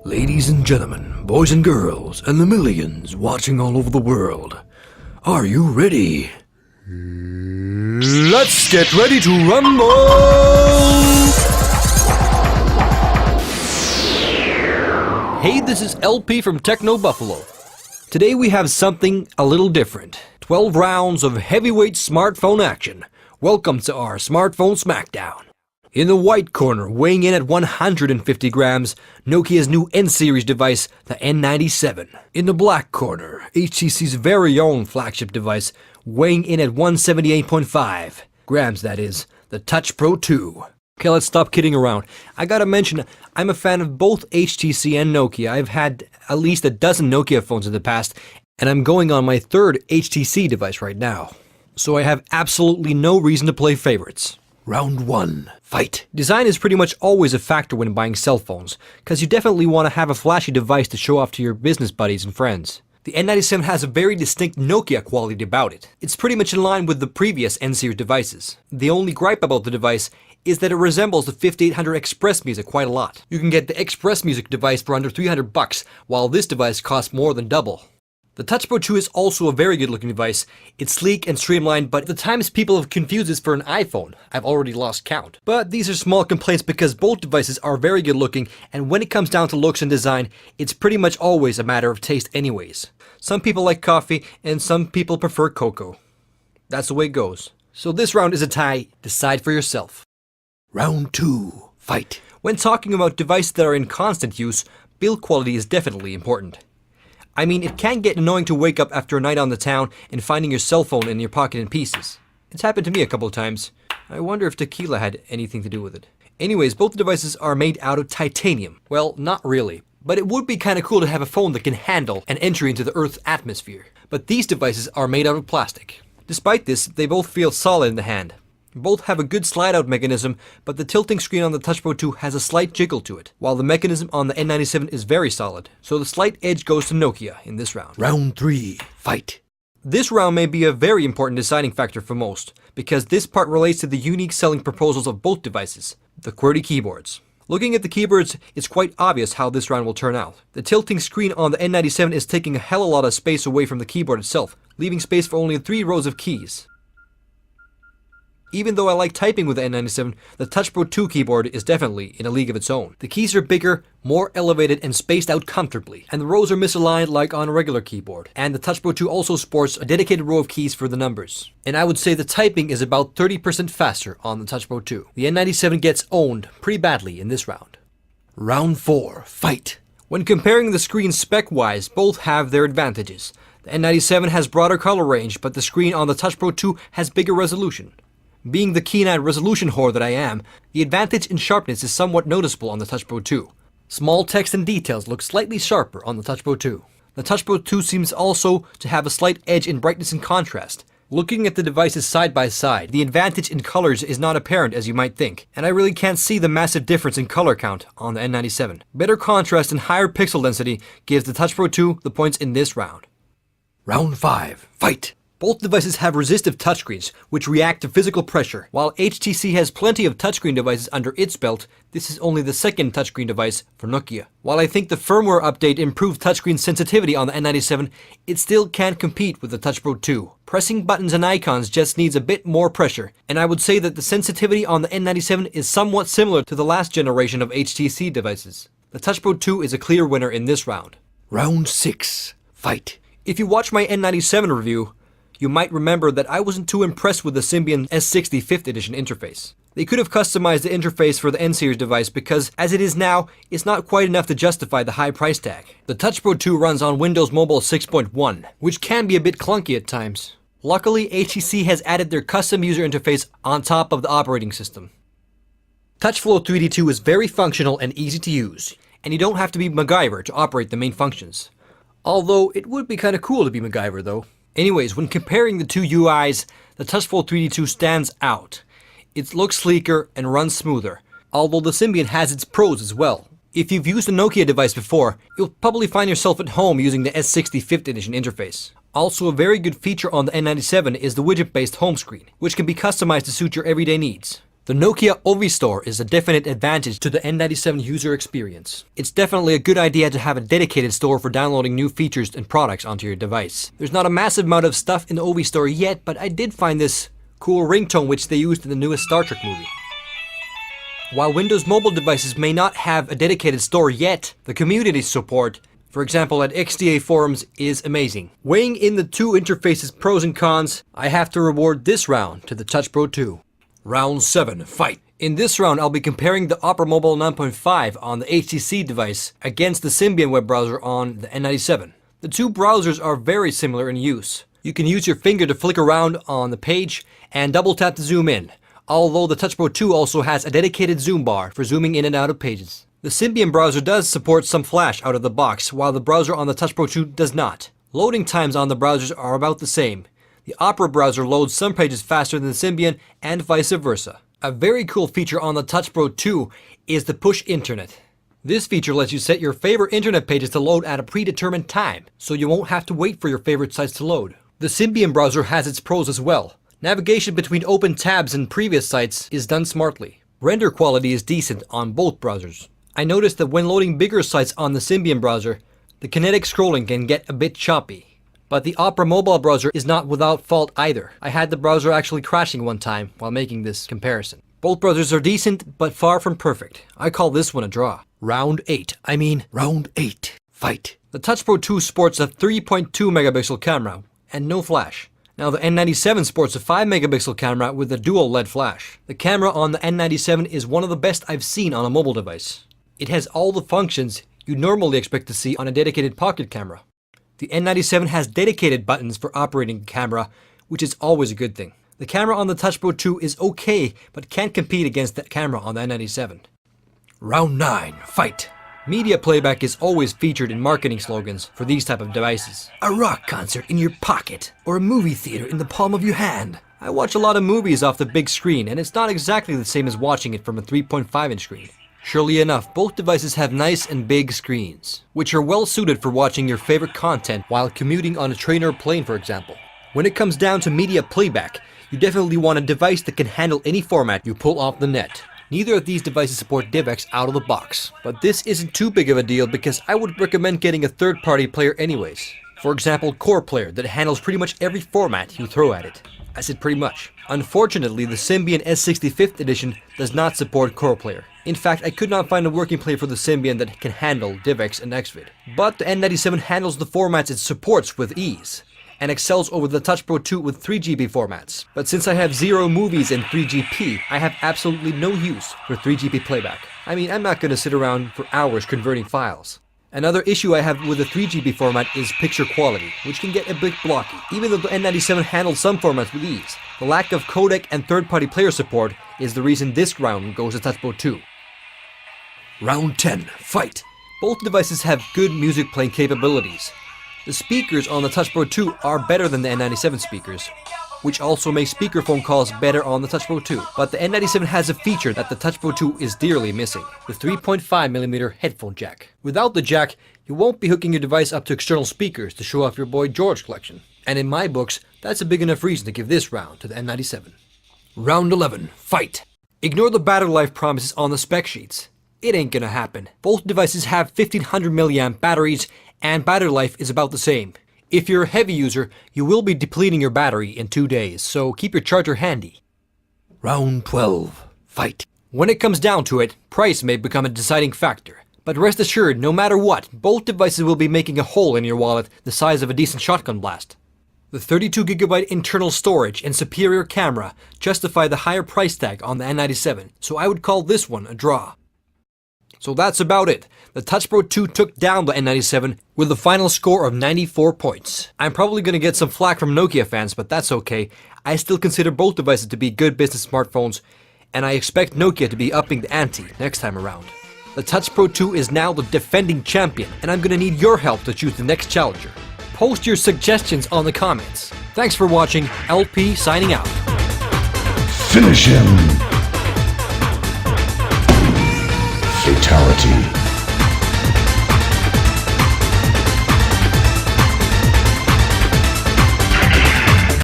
Ladies and gentlemen, boys and girls, and the millions watching all over the world, are you ready? Let's get ready to rumble! Hey, this is LP from Techno Buffalo. Today we have something a little different. 12 rounds of heavyweight smartphone action. Welcome to our smartphone smackdown. In the white corner, weighing in at 150 grams, Nokia's new N-series device, the N97. In the black corner, HTC's very own flagship device, weighing in at 178.5 grams, that is, the Touch Pro 2. Okay, let's stop kidding around. I gotta mention, I'm a fan of both HTC and Nokia. I've had at least a dozen Nokia phones in the past, and I'm going on my third HTC device right now. So I have absolutely no reason to play favorites. Round 1. Fight! Design is pretty much always a factor when buying cell phones, because you definitely want to have a flashy device to show off to your business buddies and friends. The N97 has a very distinct Nokia quality about it. It's pretty much in line with the previous N-series devices. The only gripe about the device is that it resembles the 5800 Express Music quite a lot. You can get the Express Music device for under $300, while this device costs more than double. The Touch Pro 2 is also a very good looking device. It's sleek and streamlined, but the times people have confused this for an iPhone, I've already lost count. But these are small complaints because both devices are very good looking, and when it comes down to looks and design, it's pretty much always a matter of taste anyways. Some people like coffee, and some people prefer cocoa. That's the way it goes. So this round is a tie. Decide for yourself. Round 2. Fight! When talking about devices that are in constant use, build quality is definitely important. I mean, it can get annoying to wake up after a night on the town and finding your cell phone in your pocket in pieces. It's happened to me a couple of times. I wonder if tequila had anything to do with it. Anyways, both devices are made out of titanium. Well, not really. But it would be kinda cool to have a phone that can handle an entry into the Earth's atmosphere. But these devices are made out of plastic. Despite this, they both feel solid in the hand. Both have a good slide-out mechanism, but the tilting screen on the Touch Pro 2 has a slight jiggle to it, while the mechanism on the N97 is very solid. So the slight edge goes to Nokia in this round. Round 3. Fight! This round may be a very important deciding factor for most, because this part relates to the unique selling proposals of both devices, the QWERTY keyboards. Looking at the keyboards, it's quite obvious how this round will turn out. The tilting screen on the N97 is taking a hell of a lot of space away from the keyboard itself, leaving space for only 3 rows of keys. Even though I like typing with the N97, the Touch Pro 2 keyboard is definitely in a league of its own. The keys are bigger, more elevated, and spaced out comfortably, and the rows are misaligned like on a regular keyboard. And the Touch Pro 2 also sports a dedicated row of keys for the numbers. And I would say the typing is about 30% faster on the Touch Pro 2. The N97 gets owned pretty badly in this round. Round 4. Fight! When comparing the screens spec-wise, both have their advantages. The N97 has broader color range, but the screen on the Touch Pro 2 has bigger resolution. Being the keen-eyed resolution whore that I am, the advantage in sharpness is somewhat noticeable on the Touch Pro 2. Small text and details look slightly sharper on the Touch Pro 2. The Touch Pro 2 seems also to have a slight edge in brightness and contrast. Looking at the devices side by side, the advantage in colors is not apparent as you might think, and I really can't see the massive difference in color count on the N97. Better contrast and higher pixel density gives the Touch Pro 2 the points in this round. Round 5. Fight! Both devices have resistive touchscreens, which react to physical pressure. While HTC has plenty of touchscreen devices under its belt, this is only the second touchscreen device for Nokia. While I think the firmware update improved touchscreen sensitivity on the N97, it still can't compete with the Touch Pro 2. Pressing buttons and icons just needs a bit more pressure, and I would say that the sensitivity on the N97 is somewhat similar to the last generation of HTC devices. The Touch Pro 2 is a clear winner in this round. Round 6. Fight! If you watch my N97 review, you might remember that I wasn't too impressed with the Symbian S60 5th edition interface. They could have customized the interface for the N-series device because, as it is now, it's not quite enough to justify the high price tag. The Touch Pro 2 runs on Windows Mobile 6.1, which can be a bit clunky at times. Luckily, HTC has added their custom user interface on top of the operating system. TouchFlow 3D2 is very functional and easy to use, and you don't have to be MacGyver to operate the main functions. Although, it would be kinda cool to be MacGyver though. Anyways, when comparing the two UIs, the TouchFlow 3D2 stands out. It looks sleeker and runs smoother, although the Symbian has its pros as well. If you've used a Nokia device before, you'll probably find yourself at home using the S60 5th edition interface. Also, a very good feature on the N97 is the widget-based home screen, which can be customized to suit your everyday needs. The Nokia N97 is a definite advantage to the N97 user experience. It's definitely a good idea to have a dedicated store for downloading new features and products onto your device. There's not a massive amount of stuff in the N97 yet, but I did find this cool ringtone which they used in the newest Star Trek movie. While Windows mobile devices may not have a dedicated store yet, the community support, for example at XDA forums, is amazing. Weighing in the two interfaces pros and cons, I have to reward this round to the Touch Pro 2. Round 7, fight! In this round, I'll be comparing the Opera Mobile 9.5 on the HTC device against the Symbian web browser on the N97. The two browsers are very similar in use. You can use your finger to flick around on the page and double tap to zoom in, although the Touch Pro 2 also has a dedicated zoom bar for zooming in and out of pages. The Symbian browser does support some flash out of the box, while the browser on the Touch Pro 2 does not. Loading times on the browsers are about the same. The Opera browser loads some pages faster than the Symbian and vice versa. A very cool feature on the Touch Pro 2 is the push internet. This feature lets you set your favorite internet pages to load at a predetermined time, so you won't have to wait for your favorite sites to load. The Symbian browser has its pros as well. Navigation between open tabs and previous sites is done smartly. Render quality is decent on both browsers. I noticed that when loading bigger sites on the Symbian browser, the kinetic scrolling can get a bit choppy. But the Opera mobile browser is not without fault either. I had the browser actually crashing one time while making this comparison. Both browsers are decent, but far from perfect. I call this one a draw. Round 8. Round 8. Fight! The Touch Pro 2 sports a 3.2 megapixel camera and no flash. Now the N97 sports a 5 megapixel camera with a dual LED flash. The camera on the N97 is one of the best I've seen on a mobile device. It has all the functions you normally expect to see on a dedicated pocket camera. The N97 has dedicated buttons for operating the camera, which is always a good thing. The camera on the Touch Pro 2 is okay, but can't compete against the camera on the N97. Round 9. Fight! Media playback is always featured in marketing slogans for these type of devices. A rock concert in your pocket, or a movie theater in the palm of your hand. I watch a lot of movies off the big screen, and it's not exactly the same as watching it from a 3.5-inch screen. Surely enough, both devices have nice and big screens, which are well suited for watching your favorite content while commuting on a train or plane, for example. When it comes down to media playback, you definitely want a device that can handle any format you pull off the net. Neither of these devices support DivX out of the box, but this isn't too big of a deal because I would recommend getting a third-party player anyways. For example, Core Player that handles pretty much every format you throw at it. I said pretty much. Unfortunately, the Symbian S65th edition does not support Core Player. In fact, I could not find a working player for the Symbian that can handle DivX and Xvid. But the N97 handles the formats it supports with ease, and excels over the Touch Pro 2 with 3GP formats. But since I have 0 movies in 3GP, I have absolutely no use for 3GP playback. I mean, I'm not gonna sit around for hours converting files. Another issue I have with the 3GP format is picture quality, which can get a bit blocky. Even though the N97 handles some formats with ease, the lack of codec and third-party player support is the reason this round goes to Touch Pro 2. Round 10. Fight! Both devices have good music playing capabilities. The speakers on the Touch Pro 2 are better than the N97 speakers, which also makes speakerphone calls better on the Touch Pro 2. But the N97 has a feature that the Touch Pro 2 is dearly missing, the 3.5mm headphone jack. Without the jack, you won't be hooking your device up to external speakers to show off your Boy George collection. And in my books, that's a big enough reason to give this round to the N97. Round 11. Fight! Ignore the battery life promises on the spec sheets. It ain't gonna happen. Both devices have 1500 mAh batteries, and battery life is about the same. If you're a heavy user, you will be depleting your battery in 2 days, so keep your charger handy. Round 12. Fight! When it comes down to it, price may become a deciding factor. But rest assured, no matter what, both devices will be making a hole in your wallet the size of a decent shotgun blast. The 32GB internal storage and superior camera justify the higher price tag on the N97, so I would call this one a draw. So that's about it. The Touch Pro 2 took down the N97 with a final score of 94 points. I'm probably gonna get some flack from Nokia fans, but that's okay. I still consider both devices to be good business smartphones, and I expect Nokia to be upping the ante next time around. The Touch Pro 2 is now the defending champion, and I'm gonna need your help to choose the next challenger. Post your suggestions on the comments. Thanks for watching. LP signing out. Finish him! Fatality.